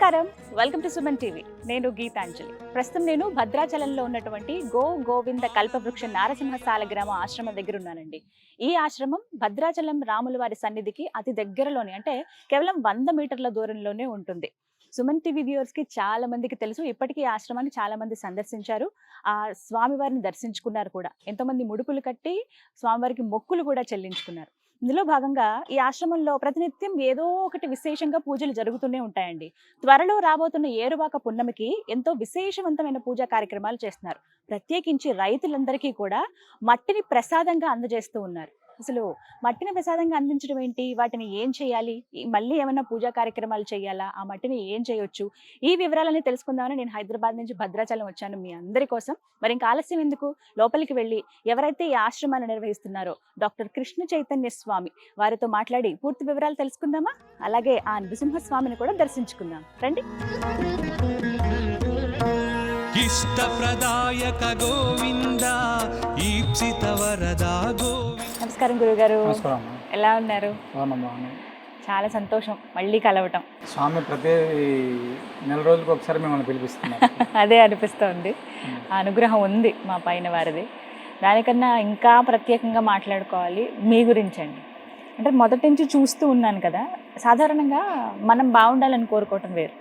నమస్కారం, welcome to Suman TV. నేను గీతాంజలి. ప్రస్తుతం నేను భద్రాచలంలో ఉన్నటువంటి గోవింద కల్పవృక్ష నారసింహ సాలగ్రామ ఆశ్రమం దగ్గర ఉన్నానండి. ఈ ఆశ్రమం భద్రాచలం రాముల వారి సన్నిధికి అతి దగ్గరలోనే, అంటే కేవలం 100 మీటర్ల దూరంలోనే ఉంటుంది. సుమన్ టీవీ వ్యూవర్స్ కి చాలా మందికి తెలుసు. ఇప్పటికీ ఈ ఆశ్రమాన్ని చాలా మంది సందర్శించారు, ఆ స్వామివారిని దర్శించుకున్నారు కూడా. ఎంతోమంది ముడుపులు కట్టి స్వామివారికి మొక్కులు కూడా చెల్లించుకున్నారు. ఇందులో భాగంగా ఈ ఆశ్రమంలో ప్రతినిత్యం ఏదో ఒకటి విశేషంగా పూజలు జరుగుతూనే ఉంటాయండి. త్వరలో రాబోతున్న ఏరువాక పున్నమికి ఎంతో విశేషవంతమైన పూజా కార్యక్రమాలు చేస్తున్నారు. ప్రత్యేకించి రైతులందరికీ కూడా మట్టిని ప్రసాదంగా అందజేస్తూ ఉన్నారు. అసలు మట్టిని ప్రసాదంగా అందించడం ఏంటి, వాటిని ఏం చేయాలి, మళ్ళీ ఏమైనా పూజా కార్యక్రమాలు చేయాలా, ఆ మట్టిని ఏం చేయొచ్చు, ఈ వివరాలని తెలుసుకుందామని నేను హైదరాబాద్ నుంచి భద్రాచలం వచ్చాను మీ అందరి కోసం. మరి ఇంకా ఆలస్యం ఎందుకు, లోపలికి వెళ్ళి ఎవరైతే ఈ ఆశ్రమాన్ని నిర్వహిస్తున్నారో డాక్టర్ కృష్ణ చైతన్య స్వామి వారితో మాట్లాడి పూర్తి వివరాలు తెలుసుకుందామా? అలాగే ఆ నృసింహస్వామిని కూడా దర్శించుకుందాం, రండి. ఇష్టప్రదాయక గోవింద ఈప్సిత వరదా గోవింద. నమస్కారం గురుగారు, ఎలా ఉన్నారు? చాలా సంతోషం మళ్ళీ కలవటం. స్వామి ప్రతి నెల రోజులకు ఒకసారి మిమ్మల్ని పిలిపిస్తున్నారు. అదే అనిపిస్తుంది, ఆ అనుగ్రహం ఉంది మా పైన వారిది. దానికన్నా ఇంకా ప్రత్యేకంగా మాట్లాడుకోవాలి మీ గురించి అండి. అంటే మొదటి నుంచి చూస్తూ ఉన్నాను కదా, సాధారణంగా మనం బాగుండాలని కోరుకోవటం వేరు,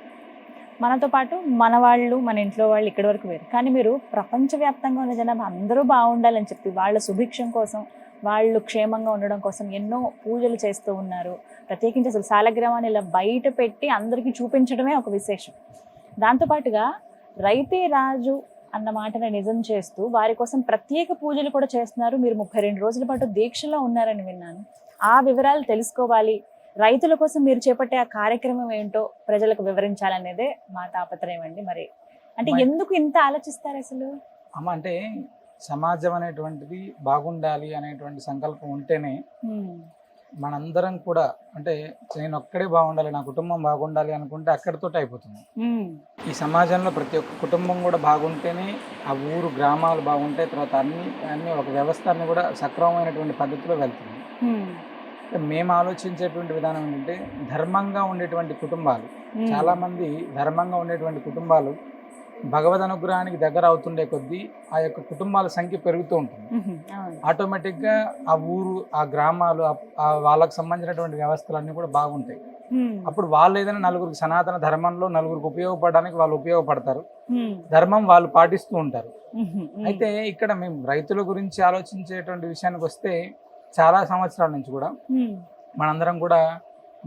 మనతో పాటు మన వాళ్ళు, మన ఇంట్లో వాళ్ళు ఇక్కడి వరకు వేరు. కానీ మీరు ప్రపంచవ్యాప్తంగా ఉన్న జనాభా అందరూ బాగుండాలని చెప్పి వాళ్ళ సుభిక్షం కోసం, వాళ్ళు క్షేమంగా ఉండడం కోసం ఎన్నో పూజలు చేస్తూ ఉన్నారు. ప్రత్యేకించి అసలు సాలగ్రామాన్ని ఇలా బయట పెట్టి అందరికీ చూపించడమే ఒక విశేషం. దాంతోపాటుగా రైతే రాజు అన్న మాటను నిజం చేస్తూ వారి కోసం ప్రత్యేక పూజలు కూడా చేస్తున్నారు. మీరు 32 రోజుల పాటు దీక్షలో ఉన్నారని విన్నాను. ఆ వివరాలు తెలుసుకోవాలి, రైతుల కోసం మీరు చేపట్టే ఆ కార్యక్రమం ఏంటో ప్రజలకు వివరించాలనేదే మా తాపత్రయం అండి. మరి అంటే ఎందుకు ఇంత ఆలోచిస్తారు అసలు? అమ్మ, అంటే సమాజం అనేటువంటిది బాగుండాలి అనేటువంటి సంకల్పం ఉంటేనే మనందరం కూడా, అంటే నేను ఒక్కడే బాగుండాలి, నా కుటుంబం బాగుండాలి అనుకుంటే అక్కడితో అయిపోతుంది. ఈ సమాజంలో ప్రతి ఒక్క కుటుంబం కూడా బాగుంటేనే ఆ ఊరు గ్రామాలు బాగుంటాయి, తర్వాత అన్ని ఒక వ్యవస్థ అన్ని కూడా సక్రమమైనటువంటి పద్ధతిలో వెళ్తుంది. మేము ఆలోచించేటువంటి విధానం ఏంటంటే, ధర్మంగా ఉండేటువంటి కుటుంబాలు, చాలా మంది ధర్మంగా ఉండేటువంటి కుటుంబాలు భగవద్ అనుగ్రహానికి దగ్గర అవుతుండే కొద్దీ ఆ యొక్క కుటుంబాల సంఖ్య పెరుగుతూ ఉంటుంది. ఆటోమేటిక్గా ఆ ఊరు, ఆ గ్రామాలు, వాళ్ళకు సంబంధించినటువంటి వ్యవస్థలన్నీ కూడా బాగుంటాయి. అప్పుడు వాళ్ళు ఏదైనా నలుగురికి సనాతన ధర్మంలో నలుగురికి ఉపయోగపడడానికి వాళ్ళు ఉపయోగపడతారు, ధర్మం వాళ్ళు పాటిస్తూ ఉంటారు. అయితే ఇక్కడ మేము రైతుల గురించి ఆలోచించేటువంటి విషయానికి వస్తే, చాలా సంవత్సరాల నుంచి కూడా మనందరం కూడా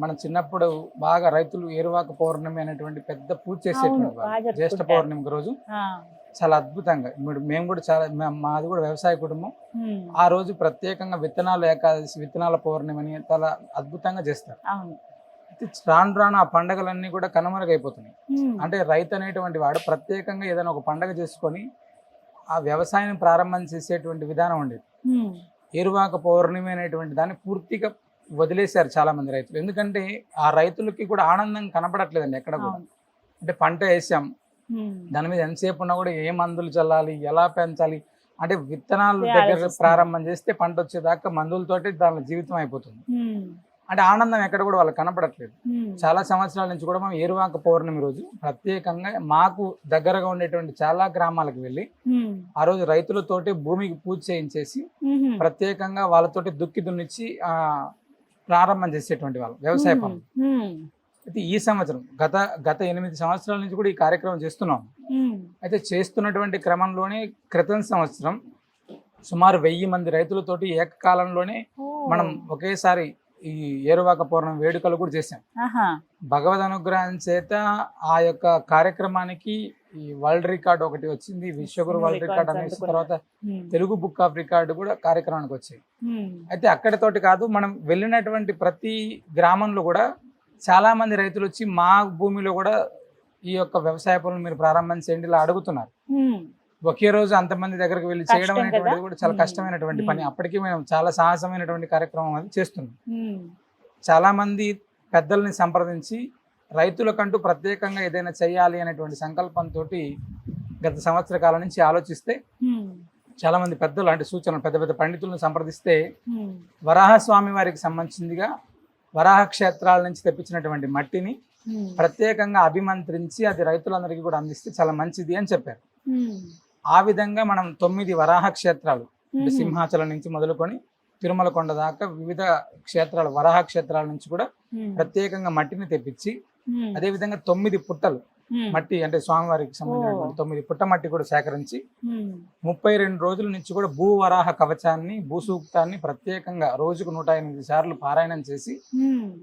మన చిన్నప్పుడు బాగా రైతులు ఏరువాక పౌర్ణమి అనేటువంటి పెద్ద పూజ చేసేటువంటి జ్యేష్ఠ పౌర్ణమికి రోజు చాలా అద్భుతంగా, మేము కూడా చాలా, మాది కూడా వ్యవసాయ కుటుంబం. ఆ రోజు ప్రత్యేకంగా విత్తనాలు ఏకాదశి, విత్తనాల పౌర్ణమి అని చాలా అద్భుతంగా చేస్తారు. రాను రాను ఆ పండగలన్నీ కూడా కనుమరుగైపోతున్నాయి. అంటే రైతు అనేటువంటి వాడు ప్రత్యేకంగా ఏదైనా ఒక పండగ చేసుకొని ఆ వ్యవసాయం ప్రారంభం చేసేటువంటి విధానం ఉండేది. ఏరువాక పౌర్ణమి అనేటువంటి దాన్ని పూర్తిగా వదిలేశారు చాలా మంది రైతులు. ఎందుకంటే ఆ రైతులకి కూడా ఆనందం కనపడట్లేదండి ఎక్కడ కూడా. అంటే పంట వేసాం, దాని మీద ఎంతసేపు ఉన్నా కూడా ఏ మందులు చల్లాలి, ఎలా పెంచాలి, అంటే విత్తనాలు దగ్గర ప్రారంభం చేస్తే పంట వచ్చేదాకా మందులతోటి దాని జీవితం అయిపోతుంది. అంటే ఆనందం ఎక్కడ కూడా వాళ్ళకి కనపడట్లేదు. చాలా సంవత్సరాల నుంచి కూడా మేము ఏరువాక పౌర్ణమి రోజు ప్రత్యేకంగా మాకు దగ్గరగా ఉండేటువంటి చాలా గ్రామాలకు వెళ్ళి ఆ రోజు రైతులతోటి భూమికి పూజ చేయించేసి ప్రత్యేకంగా వాళ్ళతోటి దుక్కి దున్నిచ్చి ప్రారంభం చేసేటువంటి వాళ్ళు వ్యవసాయ పనులు. అయితే ఈ సంవత్సరం గత 8 సంవత్సరాల నుంచి కూడా ఈ కార్యక్రమం చేస్తున్నాం. అయితే చేస్తున్నటువంటి క్రమంలోనే క్రితం సంవత్సరం సుమారు 1000 మంది రైతులతోటి ఏకకాలంలోనే మనం ఒకేసారి ఈ ఏరువాక పౌర్ణమి వేడుకలు కూడా చేశాం. భగవద్ అనుగ్రహం చేత ఆ యొక్క కార్యక్రమానికి ఈ వరల్డ్ రికార్డ్ ఒకటి వచ్చింది, విశ్వగురు వరల్డ్ రికార్డ్ అనేసి, తర్వాత తెలుగు బుక్ ఆఫ్ రికార్డు కూడా కార్యక్రమానికి వచ్చాయి. అయితే అక్కడితోటి కాదు, మనం వెళ్ళినటువంటి ప్రతి గ్రామంలో కూడా చాలా మంది రైతులు వచ్చి మా భూమిలో కూడా ఈ యొక్క వ్యవసాయ పనులు మీరు ప్రారంభం చేయండి ఇలా అడుగుతున్నారు. ఒకే రోజు అంతమంది దగ్గరకు వెళ్ళి చేయడం అనేటువంటిది కూడా చాలా కష్టమైనటువంటి పని. అప్పటికి మేము చాలా సాహసమైనటువంటి కార్యక్రమం అది చేస్తున్నాం. చాలా మంది పెద్దల్ని సంప్రదించి రైతులకంటూ ప్రత్యేకంగా ఏదైనా చేయాలి అనేటువంటి సంకల్పంతో గత సంవత్సర కాలం నుంచి ఆలోచిస్తే, చాలా మంది పెద్దలు అంటే సూచనలు పెద్ద పెద్ద పండితులను సంప్రదిస్తే వరాహస్వామి వారికి సంబంధించిందిగా వరాహ క్షేత్రాల నుంచి తెప్పించినటువంటి మట్టిని ప్రత్యేకంగా అభిమంత్రించి అది రైతులందరికీ కూడా అందిస్తే చాలా మంచిది అని చెప్పారు. ఆ విధంగా మనం 9 వరాహ క్షేత్రాలు అంటే సింహాచలం నుంచి మొదలుకొని తిరుమల కొండ దాకా వివిధ క్షేత్రాలు వరాహ క్షేత్రాల నుంచి కూడా ప్రత్యేకంగా మట్టిని తెప్పించి అదే విధంగా 9 పుట్టలు మట్టి అంటే స్వామివారికి సంబంధించిన 9 పుట్ట మట్టి కూడా సేకరించి 32 రోజుల నుంచి కూడా భూవరాహ కవచాన్ని భూసూక్తాన్ని ప్రత్యేకంగా రోజుకు 108 సార్లు పారాయణం చేసి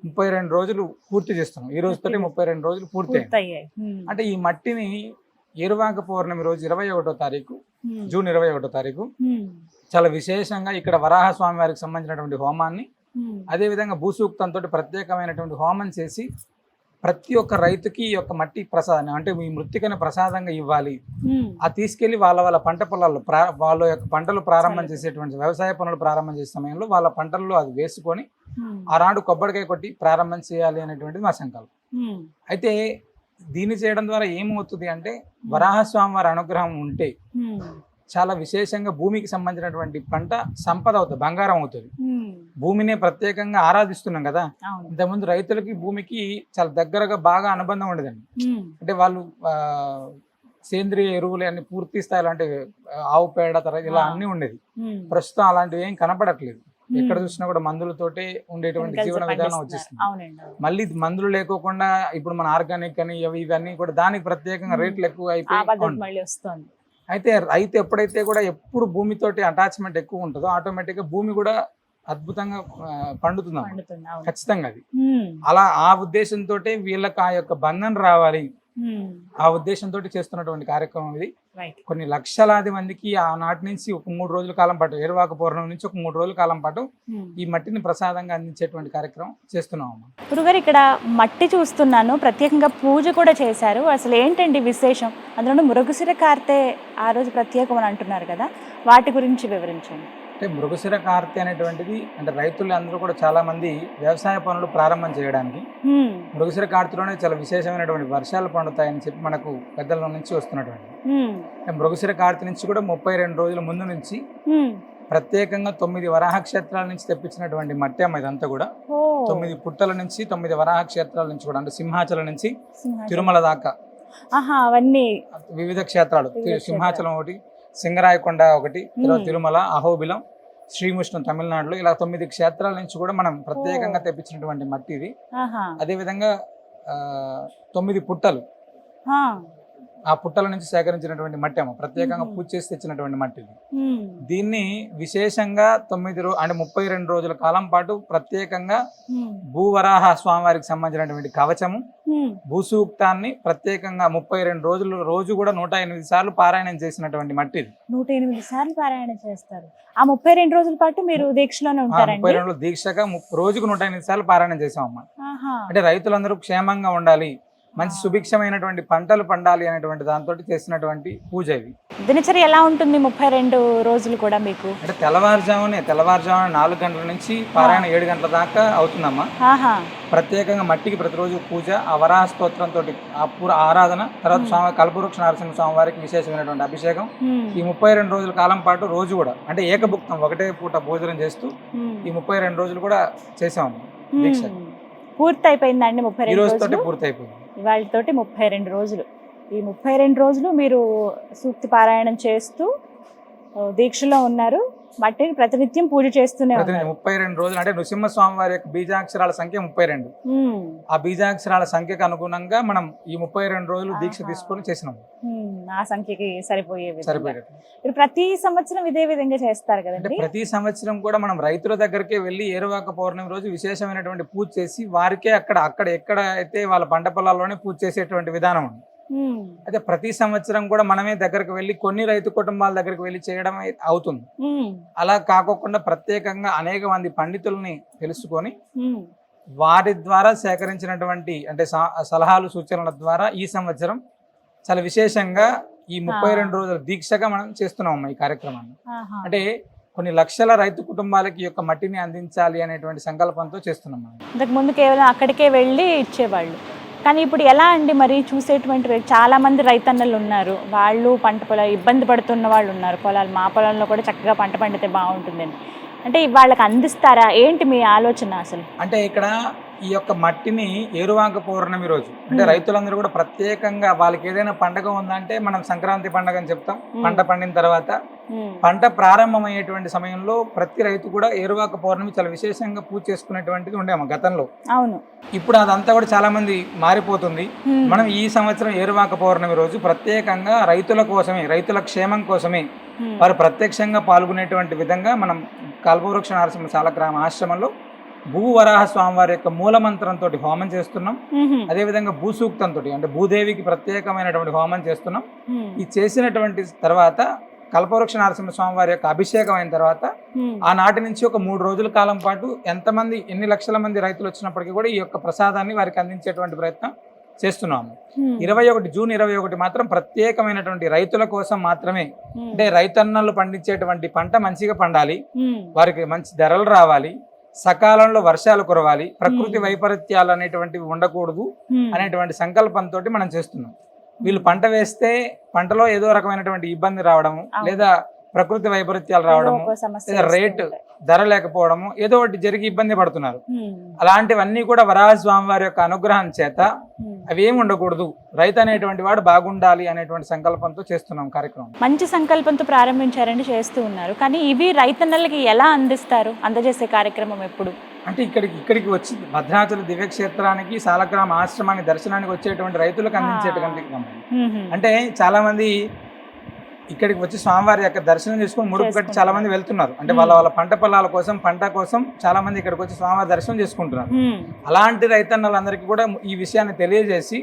32 రోజులు పూర్తి చేస్తున్నాం. ఈ రోజుతోటి 32 రోజులు పూర్తి అయ్యాయి. అంటే ఈ మట్టిని ఏరువాక పౌర్ణమి రోజు 21వ తారీఖు జూన్ 21వ తారీఖు చాలా విశేషంగా ఇక్కడ వరాహ స్వామి వారికి సంబంధించినటువంటి హోమాన్ని అదే విధంగా భూసూక్తంతో ప్రత్యేకమైనటువంటి హోమం చేసి ప్రతి ఒక్క రైతుకి ఈ యొక్క మట్టి ప్రసాదాన్ని అంటే ఈ మృత్తికను ప్రసాదంగా ఇవ్వాలి. ఆ తీసుకెళ్లి వాళ్ళ పంట పొలాల్లో వాళ్ళ యొక్క పంటలు ప్రారంభం చేసేటువంటి వ్యవసాయ పనులు ప్రారంభం చేసే సమయంలో వాళ్ళ పంటల్లో అది వేసుకొని ఆనాడు కొబ్బరికాయ కొట్టి ప్రారంభం చేయాలి అనేటువంటిది మా సంకల్పం. అయితే దీన్ని చేయడం ద్వారా ఏమవుతుంది అంటే వరాహస్వామి వారి అనుగ్రహం ఉంటే చాలా విశేషంగా భూమికి సంబంధించినటువంటి పంట సంపద అవుతుంది, బంగారం అవుతుంది. భూమినే ప్రత్యేకంగా ఆరాధిస్తున్నాం కదా. ఇంతకుముందు రైతులకి భూమికి చాలా దగ్గరగా బాగా అనుబంధం ఉండదండి. అంటే వాళ్ళు సేంద్రియ ఎరువులు అన్ని పూర్తి స్థాయిలో అంటే ఆవు పేడ తర్వాత ఇలా అన్ని ఉండేది. ప్రస్తుతం అలాంటివి ఏం కనపడట్లేదు. ఎక్కడ చూసినా కూడా మందులతోటే ఉండేటువంటి జీవన విధానం వచ్చేస్తుంది. మళ్ళీ మందులు లేకోకుండా ఇప్పుడు మన ఆర్గానిక్ అని ఇవన్నీ కూడా దానికి ప్రత్యేకంగా రేట్లు ఎక్కువ అయిపోయి అయితే రైతు ఎప్పుడైతే కూడా ఎప్పుడు భూమితోటి అటాచ్మెంట్ ఎక్కువ ఉంటుందో ఆటోమేటిక్ గా భూమి కూడా అద్భుతంగా పండుతుంది ఖచ్చితంగా. అది అలా ఆ ఉద్దేశంతో వీళ్ళకి ఆ యొక్క బంధం రావాలి ఆ ఉద్దేశంతో చేస్తున్నటువంటి కార్యక్రమం ఇది. కొన్ని లక్షలాది మందికి ఆనాటి నుంచి ఒక 3 రోజుల కాలం పాటు ఏరువాక పౌర్ణమి నుంచి ఒక 3 రోజుల కాలం పాటు ఈ మట్టిని ప్రసాదంగా అందించేటువంటి కార్యక్రమం చేస్తున్నాం. గురుగారు ఇక్కడ మట్టి చూస్తున్నాను, ప్రత్యేకంగా పూజ కూడా చేశారు. అసలు ఏంటండి విశేషం? అందులో మృగశిర కార్తె ఆ రోజు ప్రత్యేకం అని అంటున్నారు కదా, వాటి గురించి వివరించండి. అంటే మృగశిర కార్తె అనేటువంటిది అంటే రైతులు అందరూ కూడా చాలా మంది వ్యవసాయ పనులు ప్రారంభం చేయడానికి మృగశిర కార్తెలోనే చాలా విశేషమైనటువంటి వర్షాలు పండుతాయని చెప్పి మనకు పెద్దల నుంచి వస్తున్నటువంటి మృగశిర కార్తె నుంచి కూడా 32 రోజుల ముందు నుంచి ప్రత్యేకంగా 9 వరాహ క్షేత్రాల నుంచి తెప్పించినటువంటి మట్టి అమ్మ ఇదంతా కూడా 9 పుట్టల నుంచి 9 వరాహ క్షేత్రాల నుంచి కూడా అంటే సింహాచలం నుంచి తిరుమల దాకా అవన్నీ వివిధ క్షేత్రాలు. సింహాచలం ఒకటి, సింగరాయకొండ ఒకటి, తర్వాత తిరుమల, అహోబిలం, శ్రీముష్ణం తమిళనాడులో ఇలా 9 క్షేత్రాల నుంచి కూడా మనం ప్రత్యేకంగా తెప్పించినటువంటి మట్టి ఇది. అదే విధంగా 9 పుట్టలు ఆ పుట్టల నుంచి సేకరించినటువంటి మట్టి అమ్మ ప్రత్యేకంగా పూజ చేసి తెచ్చినటువంటి మట్టి ఇది. దీన్ని విశేషంగా 32 రోజుల కాలం పాటు ప్రత్యేకంగా భూవరాహ స్వామివారికి సంబంధించినటువంటి కవచము భూసూక్తాన్ని ప్రత్యేకంగా 32 రోజులు రోజు కూడా 108 సార్లు పారాయణం చేసినటువంటి మట్టి ఇది. 108 సార్లు పారాయణం చేస్తారు. ఆ 32 రోజుల పాటు మీరు దీక్షలోనే ఉంటారండి? 32 రోజులు దీక్షగా రోజుకు 108 సార్లు పారాయణం చేసామమ్మా. అంటే రైతులందరూ క్షేమంగా ఉండాలి, మంచి సుభిక్షమైనటువంటి పంటలు పండాలి అనేటువంటి దాంతో చేసినటువంటి పూజ ఇది. దినచర్య ఎలా ఉంటుంది 32 రోజులు కూడా మీకు? అంటే తెల్లవారుజామున 4 గంటల నుంచి పారాయణ 7 గంటల దాకా అవుతుందమ్మా. ప్రత్యేకంగా మట్టికి ప్రతిరోజు పూజ, ఆ వరాహ స్తోత్రంతో ఆరాధన, తర్వాత కల్పవృక్ష నరసింహ స్వామి వారికి విశేషమైనటువంటి అభిషేకం. ఈ 32 రోజుల కాలం పాటు రోజు కూడా అంటే ఏకభుక్తం ఒకటే పూట భోజనం చేస్తూ ఈ 32 రోజులు కూడా చేసాము దీక్ష. పూర్తి అయిపోయిందండి 32 రోజులు? పూర్తి అయిపోయింది ఇవాళతోటి 32 రోజులు. ఈ 32 రోజులు మీరు సూక్తి పారాయణం చేస్తూ దీక్షలో ఉన్నారు, మట్టిని ప్రతినిత్యం పూజ చేస్తూనే ఉన్నారు. 32 రోజులు అంటే నృసింహస్వామి వారి యొక్క బీజాక్షరాల సంఖ్య 32. ఆ బీజాక్షరాల సంఖ్యకు అనుగుణంగా మనం ఈ 32 రోజులు దీక్ష తీసుకొని చేసినాం. ఆ సంఖ్యకి సరిపోయేది. ప్రతి సంవత్సరం ఇదే విధంగా చేస్తారు కదండి? ప్రతి సంవత్సరం కూడా మనం రైతుల దగ్గరికే వెళ్ళి ఏరువాక పౌర్ణమి రోజు విశేషమైనటువంటి పూజ చేసి వారికే అక్కడ ఎక్కడ అయితే వాళ్ళ పంట పొలాల్లోనే పూజ చేసేటువంటి విధానం ఉంది. అయితే ప్రతి సంవత్సరం కూడా మనమే దగ్గరకు వెళ్ళి కొన్ని రైతు కుటుంబాల దగ్గరికి వెళ్ళి చేయడం అవుతుంది. అలా కాకోకుండా ప్రత్యేకంగా అనేక మంది పండితుల్ని తెలుసుకొని వారి ద్వారా సేకరించినటువంటి అంటే సలహాలు సూచనల ద్వారా ఈ సంవత్సరం చాలా విశేషంగా ఈ 32 రోజుల దీక్షగా మనం చేస్తున్నాం ఈ కార్యక్రమాన్ని. అంటే కొన్ని లక్షల రైతు కుటుంబాలకి ఈ యొక్క మట్టిని అందించాలి అనేటువంటి సంకల్పంతో చేస్తున్నాం. ఇంతకు ముందు కేవలం అక్కడికే వెళ్ళి ఇచ్చేవాళ్ళు, కానీ ఇప్పుడు ఎలా అండి? మరి చూసేటువంటి చాలా మంది రైతన్నలు ఉన్నారు, వాళ్ళు పంట పొలాలు ఇబ్బంది పడుతున్న వాళ్ళు ఉన్నారు. మా పొలంలో కూడా చక్కగా పంట పండితే బాగుంటుందని అంటే వాళ్ళకి అందిస్తారా? ఏంటి మీ ఆలోచన అసలు? అంటే ఇక్కడ ఈ యొక్క మట్టిని ఏరువాక పౌర్ణమి రోజు అంటే రైతులందరూ కూడా ప్రత్యేకంగా వాళ్ళకి ఏదైనా పండగ ఉందంటే మనం సంక్రాంతి పండగ అని చెప్తాం. పంట పండిన తర్వాత పంట ప్రారంభమయ్యేటువంటి సమయంలో ప్రతి రైతు కూడా ఏరువాక పౌర్ణమి చాలా విశేషంగా పూజ చేసుకునేటువంటిది ఉండేమో గతంలో. అవును. ఇప్పుడు అదంతా కూడా చాలా మంది మారిపోతుంది. మనం ఈ సంవత్సరం ఏరువాక పౌర్ణమి రోజు ప్రత్యేకంగా రైతుల కోసమే, రైతుల క్షేమం కోసమే వారు ప్రత్యక్షంగా పాల్గొనేటువంటి విధంగా మనం కల్పవృక్ష నరసింహ సాలగ్రామ ఆశ్రమంలో భూవరాహ స్వామివారి యొక్క మూలమంత్రంతో హోమం చేస్తున్నాం. అదేవిధంగా భూసూక్తంతో అంటే భూదేవికి ప్రత్యేకమైనటువంటి హోమం చేస్తున్నాం. ఈ చేసినటువంటి తర్వాత కల్పవృక్ష నరసింహ స్వామివారి యొక్క అభిషేకం అయిన తర్వాత ఆనాటి నుంచి ఒక 3 రోజుల కాలం పాటు ఎంతమంది ఎన్ని లక్షల మంది రైతులు వచ్చినప్పటికీ కూడా ఈ యొక్క ప్రసాదాన్ని వారికి అందించేటువంటి ప్రయత్నం చేస్తున్నాము. 21 జూన్ 21 మాత్రం ప్రత్యేకమైనటువంటి రైతుల కోసం మాత్రమే. అంటే రైతన్నలు పండించేటువంటి పంట మంచిగా పండాలి, వారికి మంచి ధరలు రావాలి, సకాలంలో వర్షాలు కురవాలి, ప్రకృతి వైపరీత్యాలు అనేటువంటివి ఉండకూడదు అనేటువంటి సంకల్పంతో మనం చేస్తున్నాం. వీళ్ళు పంట వేస్తే పంటలో ఏదో రకమైనటువంటి ఇబ్బంది రావడము, లేదా ప్రకృతి వైపరీత్యాలు రావడము, లేదా రేటు ధర లేకపోవడము, ఏదో ఒకటి జరిగి ఇబ్బంది పడుతున్నారు. అలాంటివన్నీ కూడా వరాహస్వామి వారి యొక్క అనుగ్రహం చేత అవి ఏమి ఉండకూడదు, రైతు అనేటువంటి వాడు బాగుండాలి అనేటువంటి సంకల్పంతో చేస్తున్నాం కార్యక్రమం. మంచి సంకల్పంతో ప్రారంభించారండి, చేస్తూ ఉన్నారు. కానీ ఇవి రైతన్నలకి ఎలా అందిస్తారు? అందజేసే కార్యక్రమం ఎప్పుడు? అంటే ఇక్కడికి వచ్చి భద్రాచల దివ్యక్షేత్రానికి సాలగ్రామ ఆశ్రమాన్ని దర్శనానికి వచ్చేటువంటి రైతులకు అందించేటువంటి అంటే చాలా మంది ఇక్కడికి వచ్చి స్వామివారి యొక్క దర్శనం చేసుకుని ముడుపు కట్టి చాలా మంది వెళ్తున్నారు. అంటే వాళ్ళ పంట పొలాల కోసం, పంట కోసం చాలా మంది ఇక్కడికి వచ్చి స్వామివారి దర్శనం చేసుకుంటున్నారు. అలాంటి రైతన్నలందరికీ కూడా ఈ విషయాన్ని తెలియజేసి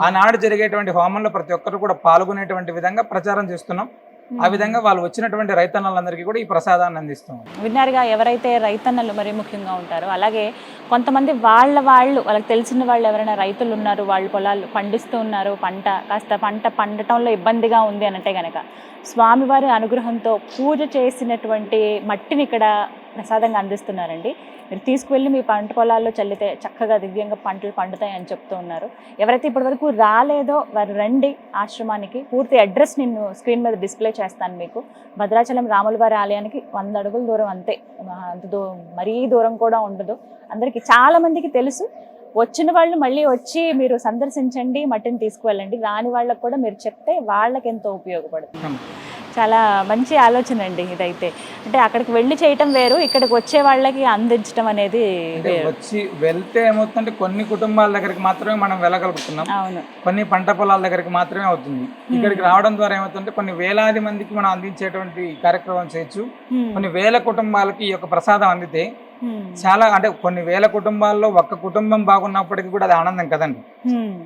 ఆనాడు జరిగేటువంటి హోమంలో ప్రతి ఒక్కరు కూడా పాల్గొనేటువంటి విధంగా ప్రచారం చేస్తున్నాం. ఆ విధంగా వాళ్ళు వచ్చినటువంటి రైతన్నలందరికీ కూడా ఈ ప్రసాదాన్ని అందిస్తాం. విన్నారుగా, ఎవరైతే రైతన్నలు మరీ ముఖ్యంగా ఉంటారో, అలాగే కొంతమంది వాళ్ళకి తెలిసిన వాళ్ళు ఎవరైనా రైతులు ఉన్నారు, వాళ్ళు పొలాలు పండిస్తూ ఉన్నారు, పంట పండటంలో ఇబ్బందిగా ఉంది అనంటే గనక స్వామివారి అనుగ్రహంతో పూజ చేసినటువంటి మట్టిని ఇక్కడ ప్రసాదంగా అందిస్తున్నారండి. మీరు తీసుకువెళ్ళి మీ పంట పొలాల్లో చల్లితే చక్కగా దివ్యంగా పంటలు పండుతాయి అని చెప్తూ ఉన్నారు. ఎవరైతే ఇప్పటివరకు రాలేదో వారు రండి ఆశ్రమానికి. పూర్తి అడ్రస్ నేను స్క్రీన్ మీద డిస్ప్లే చేస్తాను మీకు. భద్రాచలం రాములవారి ఆలయానికి 100 అడుగుల దూరం అంతే, మరీ దూరం కూడా ఉండదు. అందరికీ చాలా మందికి తెలుసు. వచ్చిన వాళ్ళు మళ్ళీ వచ్చి మీరు సందర్శించండి, మట్టిని తీసుకువెళ్ళండి. రాని వాళ్ళకు కూడా మీరు చెప్తే వాళ్ళకి ఎంతో ఉపయోగపడుతుంది. చాలా మంచి ఆలోచన అండి ఇదైతే. అంటే అక్కడికి వెళ్ళి చేయటం వేరు, ఇక్కడికి వచ్చే వాళ్ళకి అందించడం అనేది వచ్చి వెళ్తే ఏమవుతుందంటే కొన్ని కుటుంబాల దగ్గరికి మాత్రమే మనం వెళ్ళగలుగుతున్నాం. అవును. కొన్ని పంట పొలాల దగ్గరికి మాత్రమే అవుతుంది. ఇక్కడికి రావడం ద్వారా ఏమవుతుందంటే కొన్ని వేలాది మందికి మనం అందించేటువంటి కార్యక్రమం చేయొచ్చు. కొన్ని వేల కుటుంబాలకి ఈ యొక్క ప్రసాదం అందితే చాలా, అంటే కొన్ని వేల కుటుంబాల్లో ఒక్క కుటుంబం బాగున్నప్పటికీ కూడా అది ఆనందం కదండి.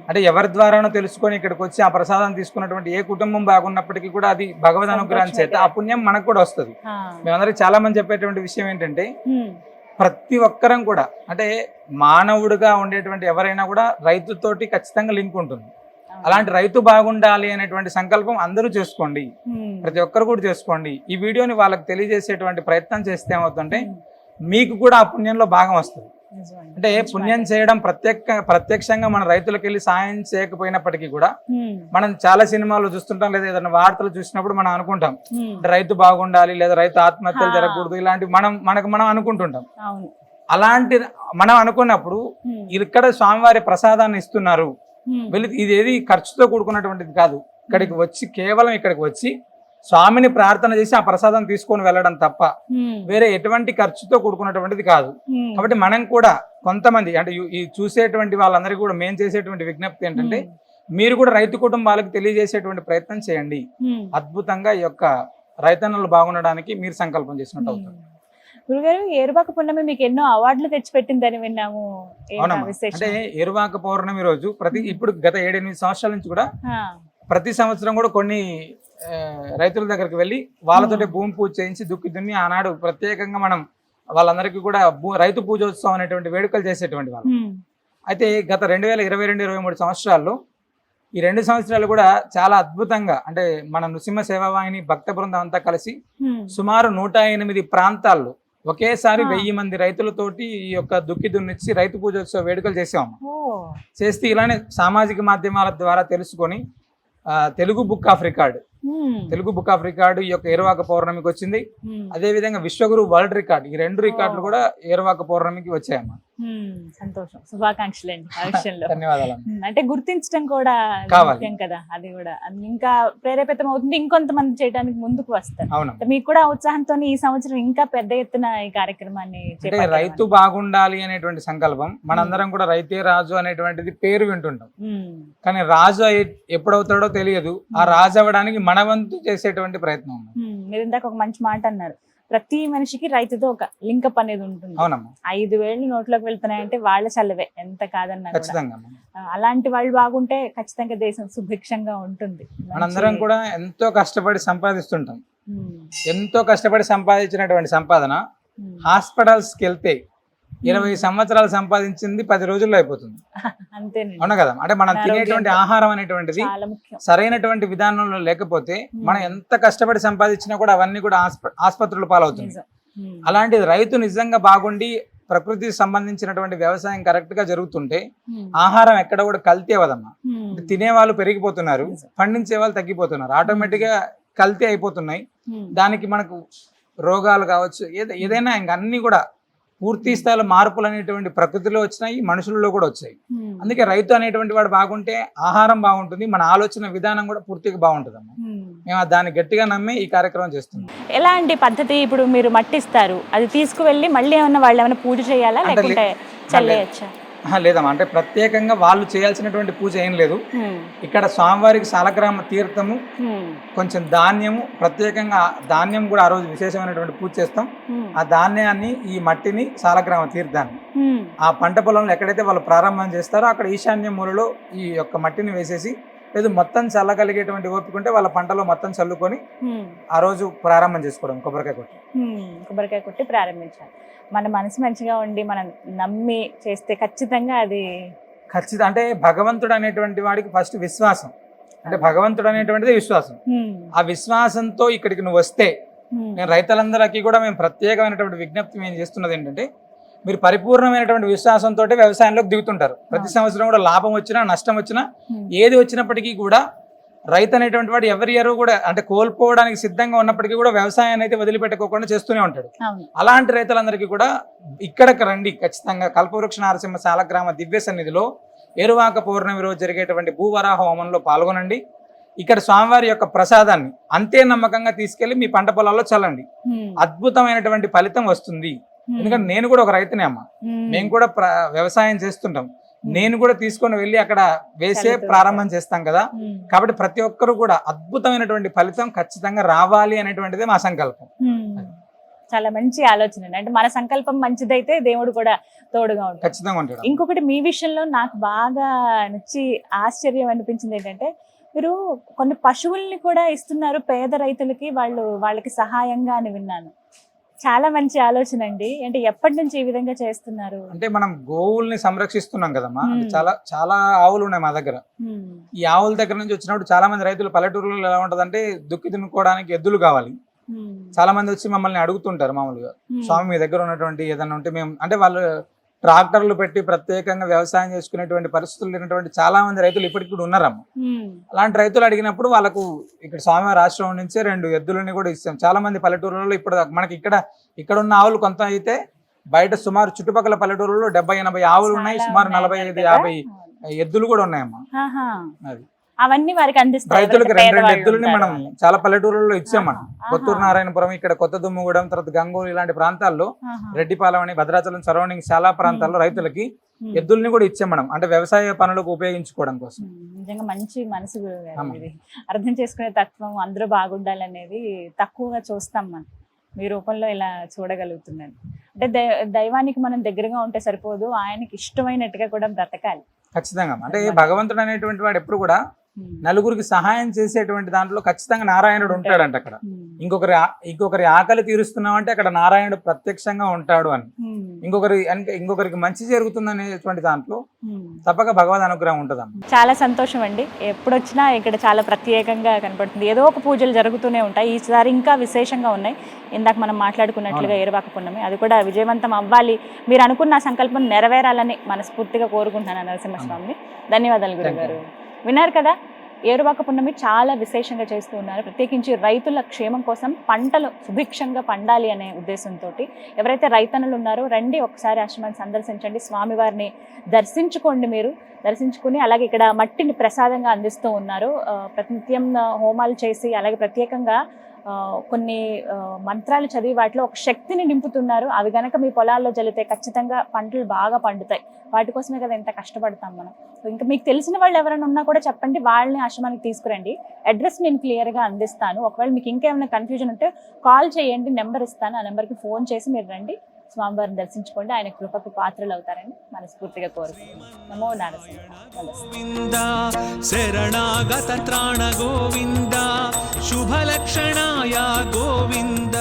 అంటే ఎవరి ద్వారానో తెలుసుకొని ఇక్కడికి వచ్చి ఆ ప్రసాదం తీసుకున్నటువంటి ఏ కుటుంబం బాగున్నప్పటికీ కూడా అది భగవద్ అనుగ్రహం చేత ఆ పుణ్యం మనకు కూడా వస్తుంది. మేమందరికి చాలా మంది చెప్పేటువంటి విషయం ఏంటంటే ప్రతి ఒక్కరం కూడా, అంటే మానవుడిగా ఉండేటువంటి ఎవరైనా కూడా రైతుతోటి ఖచ్చితంగా లింక్ ఉంటుంది. అలాంటి రైతు బాగుండాలి అనేటువంటి సంకల్పం అందరూ చేసుకోండి, ప్రతి ఒక్కరు కూడా చేసుకోండి. ఈ వీడియోని వాళ్ళకి తెలియజేసేటువంటి ప్రయత్నం చేస్తే ఏమవుతుందంటే మీకు కూడా ఆ పుణ్యంలో భాగం వస్తుంది. అంటే పుణ్యం చేయడం ప్రత్యక్షంగా మన రైతులకు వెళ్ళి సాయం చేయకపోయినప్పటికీ కూడా మనం చాలా సినిమాలు చూస్తుంటాం, లేదా ఏదైనా వార్తలు చూసినప్పుడు మనం అనుకుంటాం రైతు బాగుండాలి, లేదా రైతు ఆత్మహత్యలు జరగకూడదు, ఇలాంటి మనం అనుకుంటుంటాం. అలాంటి మనం అనుకున్నప్పుడు ఇక్కడ స్వామివారి ప్రసాదాన్ని ఇస్తున్నారు. ఇదేది ఖర్చుతో కూడుకున్నటువంటిది కాదు. ఇక్కడికి వచ్చి కేవలం ఇక్కడికి వచ్చి స్వామిని ప్రార్థన చేసి ఆ ప్రసాదం తీసుకొని వెళ్ళడం తప్ప వేరే ఎటువంటి ఖర్చుతో కూడుకున్నటువంటిది కాదు. కాబట్టి మనం కూడా కొంతమంది, అంటే ఈ చూసేటువంటి వాళ్ళందరికీ కూడా మేము చేసేటువంటి విజ్ఞప్తి ఏంటంటే మీరు కూడా రైతు కుటుంబాలకు తెలియజేసేటువంటి ప్రయత్నం చేయండి. అద్భుతంగా ఈ యొక్క రైతన్నలు బాగుండడానికి మీరు సంకల్పం చేసినట్టు అవుతుంది. గురుగారు, ఏరువాక పౌర్ణమి మీకు ఎన్నో అవార్డులు తెచ్చిపెట్టిందని విన్నాము. అంటే ఏరువాక పౌర్ణమి రోజు ఇప్పుడు గత 7-8 సంవత్సరాల నుంచి కూడా ప్రతి సంవత్సరం కూడా కొన్ని రైతుల దగ్గరికి వెళ్ళి వాళ్ళతోటి భూమి పూజ చేయించి దుక్కి దున్ని ఆనాడు ప్రత్యేకంగా మనం వాళ్ళందరికీ కూడా రైతు పూజోత్సవం అనేటువంటి వేడుకలు చేసేటువంటి వాళ్ళు. అయితే గత 2022-23 సంవత్సరాల్లో ఈ 2 సంవత్సరాలు కూడా చాలా అద్భుతంగా, అంటే మన నృసింహ సేవావాహిని భక్త బృందం అంతా కలిసి సుమారు 108 ప్రాంతాల్లో ఒకేసారి 1000 మంది రైతులతోటి ఈ యొక్క దుక్కి దున్నిచ్చి రైతు పూజోత్సవ వేడుకలు చేసాము. చేస్తే ఇలానే సామాజిక మాధ్యమాల ద్వారా తెలుసుకొని తెలుగు బుక్ ఆఫ్ రికార్డు ఈ యొక్క ఏరువాక పౌర్ణమికి వచ్చింది. అదే విధంగా విశ్వగురు వరల్డ్ రికార్డ్, ఈ 2 రికార్డులు కూడా ఏరువాక పౌర్ణమికి వచ్చాయమ్మా. సంతోషం, శుభాకాంక్షలు అండి ఆ విషయంలో. ధన్యవాదాలు. అంటే గుర్తించడం కూడా కావాలి. ముఖ్యం కదా, అది కూడా ఇంకా ప్రేరేపితం అవుతుంది, ఇంకొంతమంది చేయడానికి ముందుకు వస్తారు. అవునమ్మా. మీకు కూడా ఉత్సాహంతో ఈ సంవత్సరం ఇంకా పెద్ద ఎత్తున ఈ కార్యక్రమాన్ని అంటే చేపట్టారు. రైతు బాగుండాలి అనేటువంటి సంకల్పం, మనందరం కూడా రైతే రాజు అనేటువంటిది పేరు వింటుంటాం, కానీ రాజు ఎప్పుడవుతాడో తెలియదు. ఆ రాజు అవ్వడానికి మన వంతు చేసేటువంటి ప్రయత్నం. మీరు ఇందాక ఒక మంచి మాట అన్నారు, ప్రతి మనిషికి రైతుతో ఒక లింకప్ అనేది ఉంటుంది. అవునమ్మా. 5,000 నోట్లోకి వెళ్తున్నాయంటే వాళ్ళ చల్లవే, ఎంత కాదన్నా కూడా. ఖచ్చితంగా అలాంటి వాళ్ళు బాగుంటే ఖచ్చితంగా దేశం సుభిక్షంగా ఉంటుంది. మనందరం కూడా ఎంతో కష్టపడి సంపాదిస్తుంటాం. ఎంతో కష్టపడి సంపాదించినటువంటి సంపాదన హాస్పిటల్స్కి వెళ్తే 20 సంవత్సరాలు సంపాదించింది 10 రోజుల్లో అయిపోతుంది. అంతేనండి. అవునా కదా? అంటే మనం తినేటువంటి ఆహారం అనేటువంటిది చాలా ముఖ్యం. సరైనటువంటి విధానంలో లేకపోతే మనం ఎంత కష్టపడి సంపాదించినా కూడా అవన్నీ కూడా ఆసుపత్రుల పాలవుతుంది. అలాంటిది రైతు నిజంగా బాగుండి ప్రకృతికి సంబంధించినటువంటి వ్యవసాయం కరెక్ట్ గా జరుగుతుంటే ఆహారం ఎక్కడ కూడా కల్తీ అవ్వదమ్మా. తినే వాళ్ళు పెరిగిపోతున్నారు, పండించే వాళ్ళు తగ్గిపోతున్నారు, ఆటోమేటిక్ గా కల్తీ అయిపోతున్నాయి. దానికి మనకు రోగాలు కావచ్చు, ఏదైనా ఇంకా అన్ని కూడా పూర్తి స్థాయిలో మార్పులు అనేటువంటి ప్రకృతిలో వచ్చినాయి, మనుషులలో కూడా వచ్చాయి. అందుకే రైతు అనేటువంటి వాడు బాగుంటే ఆహారం బాగుంటుంది, మన ఆలోచన విధానం కూడా పూర్తిగా బాగుంటుంది అమ్మా. మేము దాన్ని గట్టిగా నమ్మి ఈ కార్యక్రమం చేస్తున్నాం. ఎలాంటి పద్ధతి? ఇప్పుడు మీరు మట్టిస్తారు, అది తీసుకువెళ్ళి మళ్ళీ ఏమన్నా వాళ్ళు ఏమైనా పూజ చేయాలా, లేకుంటే చల్లేయచ్చా? లేదమ్మా, అంటే ప్రత్యేకంగా వాళ్ళు చేయాల్సినటువంటి పూజ ఏం లేదు. ఇక్కడ స్వామివారికి సాలగ్రామ తీర్థము, కొంచెం ధాన్యము, ప్రత్యేకంగా ధాన్యం కూడా ఆ రోజు విశేషమైనటువంటి పూజ చేస్తాం. ఆ ధాన్యాన్ని, ఈ మట్టిని, సాలగ్రామ తీర్థాన్ని ఆ పంట పొలంలో ఎక్కడైతే వాళ్ళు ప్రారంభం చేస్తారో అక్కడ ఈశాన్య మూలలో ఈ యొక్క మట్టిని వేసేసి, లేదు మొత్తం చల్లగలిగేటువంటి ఓపిక ఉంటే వాళ్ళ పంటలో మొత్తం చల్లుకొని ఆ రోజు ప్రారంభం చేసుకోవడం. కొబ్బరికాయ కొట్టి ప్రారంభించాలి. మన మనసు మంచిగా ఉండి మనం నమ్మి చేస్తే ఖచ్చితంగా అది అంటే భగవంతుడు అనేటువంటి వాడికి ఫస్ట్ విశ్వాసం, అంటే భగవంతుడు అనేటువంటిది విశ్వాసం. ఆ విశ్వాసంతో ఇక్కడికి నువ్వు వస్తే, నేను రైతులందరికీ కూడా మేము ప్రత్యేకమైనటువంటి విజ్ఞప్తి మేము చేస్తున్నది ఏంటంటే, మీరు పరిపూర్ణమైనటువంటి విశ్వాసంతో వ్యవసాయంలోకి దిగుతుంటారు. ప్రతి సంవత్సరం కూడా లాభం వచ్చినా నష్టం వచ్చినా ఏది వచ్చినప్పటికీ కూడా రైతు అనేటువంటి వాడు ఎవరి ఇయర్ కూడా అంటే కోల్పోవడానికి సిద్ధంగా ఉన్నప్పటికీ కూడా వ్యవసాయాన్ని అయితే వదిలిపెట్టుకోకుండా చేస్తూనే ఉంటాడు. అలాంటి రైతులందరికీ కూడా ఇక్కడికి రండి, ఖచ్చితంగా కల్పవృక్ష నారసింహ సాలగ్రామ దివ్య సన్నిధిలో ఏరువాక పౌర్ణమి రోజు జరిగేటువంటి భూవరాహ హోమంలో పాల్గొనండి. ఇక్కడ స్వామివారి యొక్క ప్రసాదాన్ని అంతే నమ్మకంగా తీసుకెళ్లి మీ పంట పొలాల్లో చల్లండి. అద్భుతమైనటువంటి ఫలితం వస్తుంది. ఎందుకంటే నేను కూడా ఒక రైతునే అమ్మ, మేము కూడా వ్యవసాయం చేస్తుంటాం. నేను కూడా తీసుకొని వెళ్ళి అక్కడ వేసే ప్రారంభం చేస్తాం కదా. కాబట్టి ప్రతి ఒక్కరు కూడా అద్భుతమైనటువంటి ఫలితం ఖచ్చితంగా రావాలి అనేటువంటిదే మా సంకల్పం. చాలా మంచి ఆలోచన. అంటే మన సంకల్పం మంచిదైతే దేవుడు కూడా తోడుగా ఉంటాడు, ఖచ్చితంగా ఉంటాడు. ఇంకొకటి మీ విషయంలో నాకు బాగా నచ్చి ఆశ్చర్యం అనిపించింది ఏంటంటే, మీరు కొన్ని పశువుల్ని కూడా ఇస్తున్నారు పేద రైతులకి, వాళ్ళకి సహాయంగా అని విన్నాను. చాలా మంచి ఆలోచన అండి. అంటే ఎప్పటి నుంచి ఈ విధంగా చేస్తున్నారు? అంటే మనం గోవుల్ని సంరక్షిస్తున్నాం కదమ్మా. చాలా చాలా ఆవులు ఉన్నాయి మా దగ్గర. ఈ ఆవుల దగ్గర నుంచి వచ్చినప్పుడు చాలా మంది రైతులు పల్లెటూరులో ఎలా ఉంటదంటే, దుక్కి తినుకోవడానికి ఎద్దులు కావాలి. చాలా మంది వచ్చి మమ్మల్ని అడుగుతుంటారు మామూలుగా, స్వామి మీ దగ్గర ఉన్నటువంటి ఏదైనా ఉంటే మేము, అంటే వాళ్ళు ట్రాక్టర్లు పెట్టి ప్రత్యేకంగా వ్యవసాయం చేసుకునేటువంటి పరిస్థితులు లేనటువంటి చాలా మంది రైతులు ఇప్పటికి కూడా ఉన్నారమ్మ. అలాంటి రైతులు అడిగినప్పుడు వాళ్ళకు ఇక్కడ స్వామివారి ఆశ్రమం నుంచే 2 ఎద్దులని కూడా ఇస్తాం. చాలా మంది పల్లెటూరులలో ఇప్పుడు మనకి ఇక్కడ ఉన్న ఆవులు కొంత అయితే బయట సుమారు చుట్టుపక్కల పల్లెటూరులో 70-80 ఆవులు ఉన్నాయి, సుమారు 45-50 ఎద్దులు కూడా ఉన్నాయమ్మా. అది అవన్నీ వారికి అందిస్తారు. రైతులకు 2 ఎద్దులని మనం చాలా పల్లెటూరులలో ఇచ్చాం. మనం కొత్తూరు నారాయణపురం, ఇక్కడ కొత్త దుమ్ముగూడెం, తర్వాత గంగూరు ఇలాంటి ప్రాంతాల్లో, రెడ్డిపాలెం అని భద్రాచలం సరౌండింగ్స్ చాలా ప్రాంతాల్లో రైతులకి ఎద్దుల్ని కూడా ఇచ్చాం మనం, అంటే వ్యవసాయ పనులకు ఉపయోగించుకోవడం కోసం. నిజంగా మంచి మనసు, అర్థం చేసుకునే తత్వం, అందరూ బాగుండాలనేది తక్కువగా చూస్తాం మనం. మీ రూపంలో ఇలా చూడగలుగుతున్నాను. అంటే దైవానికి మనం దగ్గరగా ఉంటే సరిపోదు, ఆయనకి ఇష్టమైనట్టుగా కూడా బ్రతకాలి. ఖచ్చితంగా. అంటే భగవంతుడు అనేటువంటి వాడు ఎప్పుడు కూడా నలుగురికి సహాయం చేసేటువంటి దాంట్లో ఖచ్చితంగా నారాయణుడు ఉంటాడంట. అక్కడ ఇంకొకరి ఆకలి తీరుస్తున్నాం అంటే అక్కడ నారాయణుడు ప్రత్యక్షంగా ఉంటాడు అని, ఇంకొకరికి మంచి జరుగుతుంది అనేటువంటి దాంట్లో తప్పక భగవద్ అనుగ్రహం ఉంటదమ్మ. చాలా సంతోషం అండి. ఎప్పుడొచ్చినా ఇక్కడ చాలా ప్రత్యేకంగా కనపడుతుంది. ఏదో ఒక పూజలు జరుగుతూనే ఉంటాయి. ఈసారి ఇంకా విశేషంగా ఉన్నాయి. ఇందాక మనం మాట్లాడుకున్నట్లుగా ఏరువాక పున్నమి, అది కూడా విజయవంతం అవ్వాలి. మీరు అనుకున్న సంకల్పం నెరవేరాలని మనస్ఫూర్తిగా కోరుకుంటున్నాను నరసింహస్వామిని. ధన్యవాదాలు గురుగారు. విన్నారు కదా, ఏరువాక పున్నమి చాలా విశేషంగా చేస్తూ ఉన్నారు. ప్రత్యేకించి రైతుల క్షేమం కోసం పంటలు సుభిక్షంగా పండాలి అనే ఉద్దేశంతో ఎవరైతే రైతన్నులు ఉన్నారో రండి, ఒకసారి ఆశ్రమాన్ని సందర్శించండి, స్వామివారిని దర్శించుకోండి. మీరు దర్శించుకుని అలాగే ఇక్కడ మట్టిని ప్రసాదంగా అందిస్తూ ఉన్నారు. ప్రతినిత్యం హోమాలు చేసి అలాగే ప్రత్యేకంగా కొన్ని మంత్రాలు చదివి వాటిలో ఒక శక్తిని నింపుతున్నారు. అవి గనక మీ పొలాల్లో జల్లితే ఖచ్చితంగా పంటలు బాగా పండుతాయి. వాటి కోసమే కదా ఎంత కష్టపడతాం మనం. ఇంకా మీకు తెలిసిన వాళ్ళు ఎవరైనా ఉన్నా కూడా చెప్పండి, వాళ్ళని ఆశ్రమానికి తీసుకురండి. అడ్రస్ నేను క్లియర్గా అందిస్తాను. ఒకవేళ మీకు ఇంకేమైనా కన్ఫ్యూజన్ ఉంటే కాల్ చేయండి, నెంబర్ ఇస్తాను. ఆ నెంబర్కి ఫోన్ చేసి మీరు రండి, స్వామివారిని దర్శించుకోండి. ఆయన కృపకు పాత్రలు అవుతారని మనస్ఫూర్తిగా కోరుకుంటున్నాను. నమో నారసింహ. గోవింద శరణాగత త్రాణ గోవింద శుభలక్షణాయ గోవింద